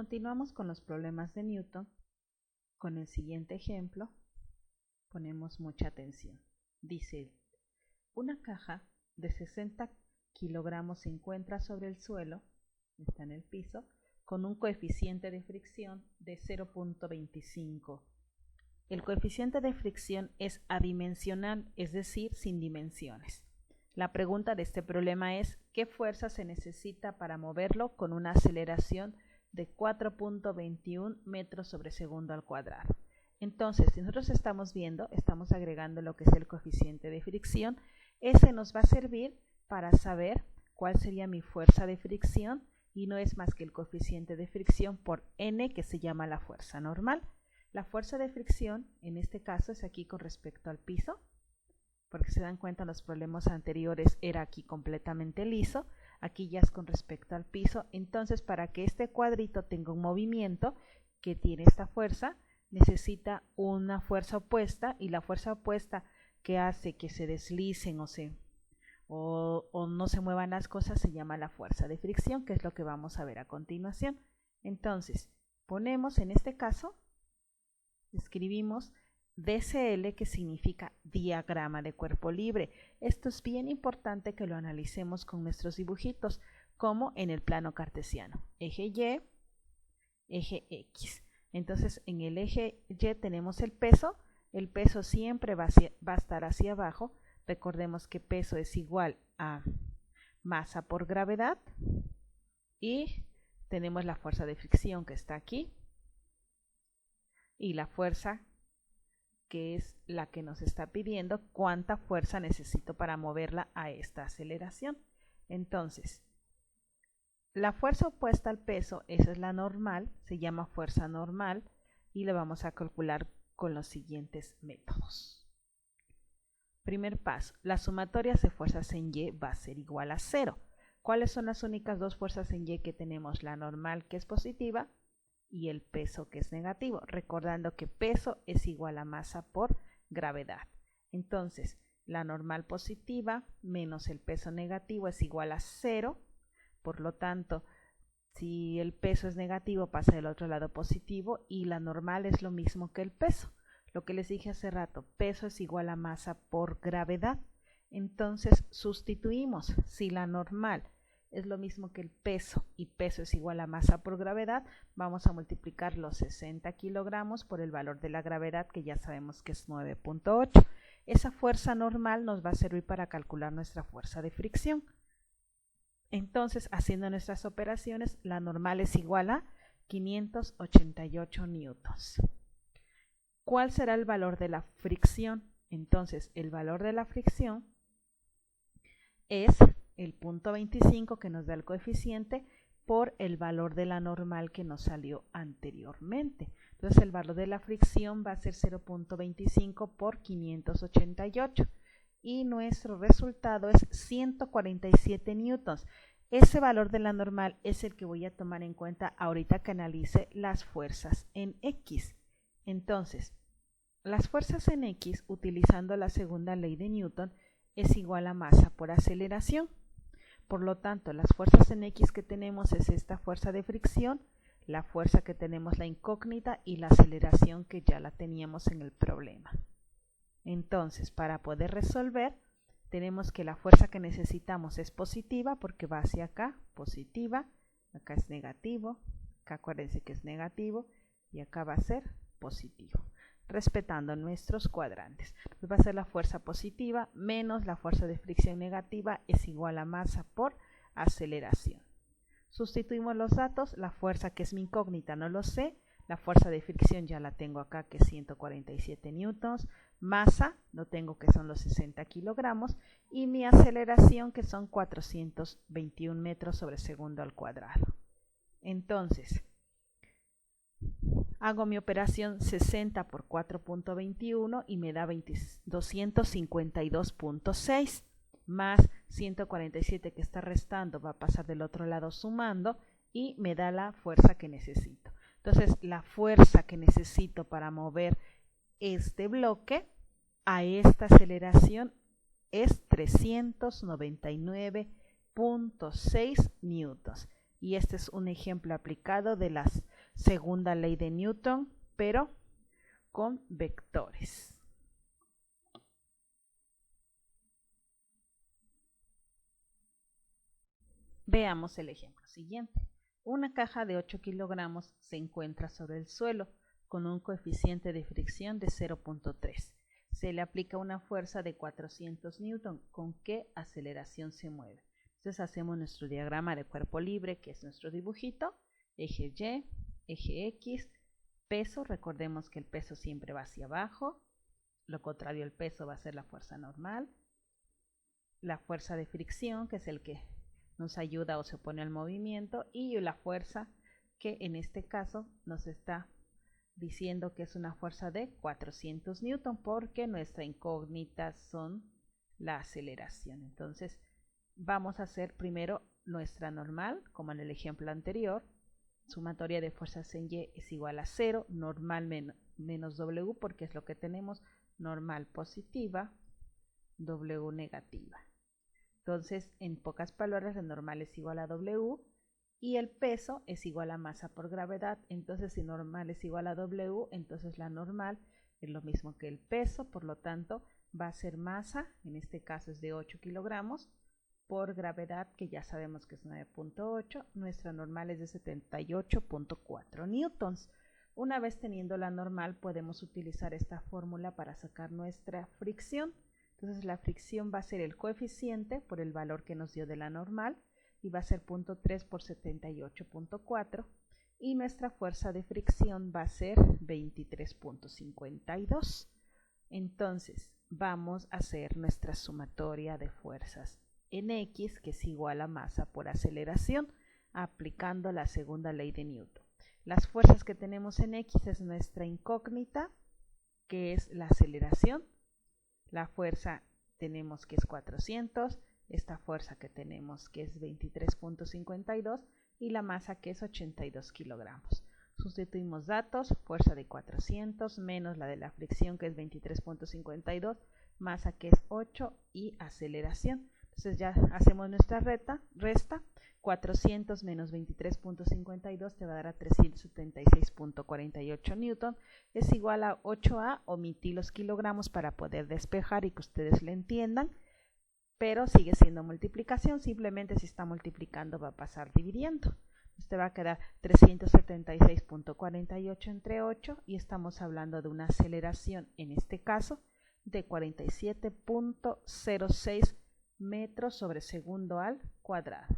Continuamos con los problemas de Newton. Con el siguiente ejemplo, ponemos mucha atención. Dice, una caja de 60 kilogramos se encuentra sobre el suelo, está en el piso, con un coeficiente de fricción de 0.25. El coeficiente de fricción es adimensional, es decir, sin dimensiones. La pregunta de este problema es, ¿qué fuerza se necesita para moverlo con una aceleración de 4.21 metros sobre segundo al cuadrado? Entonces, si nosotros estamos agregando lo que es el coeficiente de fricción, ese nos va a servir para saber cuál sería mi fuerza de fricción, y no es más que el coeficiente de fricción por n, que se llama la fuerza normal. La fuerza de fricción, en este caso, es aquí con respecto al piso, porque se dan cuenta en los problemas anteriores era aquí completamente liso, aquí ya es con respecto al piso. Entonces, para que este cuadrito tenga un movimiento que tiene esta fuerza, necesita una fuerza opuesta, y la fuerza opuesta que hace que se deslicen o no se muevan las cosas se llama la fuerza de fricción, que es lo que vamos a ver a continuación. Entonces, ponemos en este caso, escribimos DCL, que significa diagrama de cuerpo libre. Esto es bien importante que lo analicemos con nuestros dibujitos, como en el plano cartesiano. Eje Y, eje X. Entonces, en el eje Y tenemos el peso siempre va a estar hacia abajo. Recordemos que peso es igual a masa por gravedad, y tenemos la fuerza de fricción que está aquí, y la fuerza que es la que nos está pidiendo cuánta fuerza necesito para moverla a esta aceleración. Entonces, la fuerza opuesta al peso, esa es la normal, se llama fuerza normal, y la vamos a calcular con los siguientes métodos. Primer paso, la sumatoria de fuerzas en Y va a ser igual a 0. ¿Cuáles son las únicas dos fuerzas en Y que tenemos? La normal, que es positiva, y el peso, que es negativo, recordando que peso es igual a masa por gravedad. Entonces, la normal positiva menos el peso negativo es igual a 0, por lo tanto, si el peso es negativo pasa del otro lado positivo, y la normal es lo mismo que el peso. Lo que les dije hace rato, peso es igual a masa por gravedad. Entonces, sustituimos. Si la normal es lo mismo que el peso y peso es igual a masa por gravedad, vamos a multiplicar los 60 kilogramos por el valor de la gravedad, que ya sabemos que es 9.8. Esa fuerza normal nos va a servir para calcular nuestra fuerza de fricción. Entonces, haciendo nuestras operaciones, la normal es igual a 588 newtons. ¿Cuál será el valor de la fricción? Entonces, el valor de la fricción es el 0.25 que nos da el coeficiente por el valor de la normal que nos salió anteriormente. Entonces, el valor de la fricción va a ser 0.25 por 588, y nuestro resultado es 147 newtons. Ese valor de la normal es el que voy a tomar en cuenta ahorita que analice las fuerzas en X. Entonces, las fuerzas en X, utilizando la segunda ley de Newton, es igual a masa por aceleración. Por lo tanto, las fuerzas en X que tenemos es esta fuerza de fricción, la fuerza que tenemos la incógnita, y la aceleración que ya la teníamos en el problema. Entonces, para poder resolver, tenemos que la fuerza que necesitamos es positiva, porque va hacia acá, positiva, acá es negativo, acá acuérdense que es negativo, y acá va a ser positivo, respetando nuestros cuadrantes. Entonces va a ser la fuerza positiva menos la fuerza de fricción negativa, es igual a masa por aceleración. Sustituimos los datos, la fuerza, que es mi incógnita, no lo sé, la fuerza de fricción ya la tengo acá, que es 147 newtons, masa, lo tengo, que son los 60 kilogramos, y mi aceleración, que son 421 metros sobre segundo al cuadrado. Entonces, hago mi operación 60 por 4.21 y me da 252.6, más 147 que está restando, va a pasar del otro lado sumando, y me da la fuerza que necesito. Entonces, la fuerza que necesito para mover este bloque a esta aceleración es 399.6 newtons. Y este es un ejemplo aplicado de las segunda ley de Newton, pero con vectores. Veamos el ejemplo siguiente. Una caja de 8 kilogramos se encuentra sobre el suelo con un coeficiente de fricción de 0.3. Se le aplica una fuerza de 400 newton. ¿Con qué aceleración se mueve? Entonces hacemos nuestro diagrama de cuerpo libre, que es nuestro dibujito. Eje Y, eje X, peso. Recordemos que el peso siempre va hacia abajo. Lo contrario al peso va a ser la fuerza normal. La fuerza de fricción, que es el que nos ayuda o se opone al movimiento, y la fuerza que en este caso nos está diciendo que es una fuerza de 400 newton, porque nuestra incógnita son la aceleración. Entonces vamos a hacer primero nuestra normal, como en el ejemplo anterior. Sumatoria de fuerzas en Y es igual a 0, normal menos W, porque es lo que tenemos, normal positiva, W negativa. Entonces, en pocas palabras, la normal es igual a W y el peso es igual a masa por gravedad. Entonces, si normal es igual a W, entonces la normal es lo mismo que el peso, por lo tanto, va a ser masa, en este caso es de 8 kilogramos, por gravedad, que ya sabemos que es 9.8, nuestra normal es de 78.4 newtons. Una vez teniendo la normal, podemos utilizar esta fórmula para sacar nuestra fricción. Entonces la fricción va a ser el coeficiente por el valor que nos dio de la normal y va a ser 0.3 por 78.4 y nuestra fuerza de fricción va a ser 23.52. Entonces vamos a hacer nuestra sumatoria de fuerzas en X, que es igual a masa por aceleración, aplicando la segunda ley de Newton. Las fuerzas que tenemos en X es nuestra incógnita, que es la aceleración. La fuerza tenemos que es 400, esta fuerza que tenemos que es 23.52 y la masa que es 82 kilogramos. Sustituimos datos, fuerza de 400 menos la de la fricción que es 23.52, masa que es 8 y aceleración. Entonces ya hacemos nuestra resta, 400 menos 23.52 te va a dar a 376.48 newton, es igual a 8A, omití los kilogramos para poder despejar y que ustedes le entiendan, pero sigue siendo multiplicación, simplemente si está multiplicando va a pasar dividiendo. Este va a quedar 376.48 entre 8 y estamos hablando de una aceleración, en este caso, de 47.06 metros sobre segundo al cuadrado.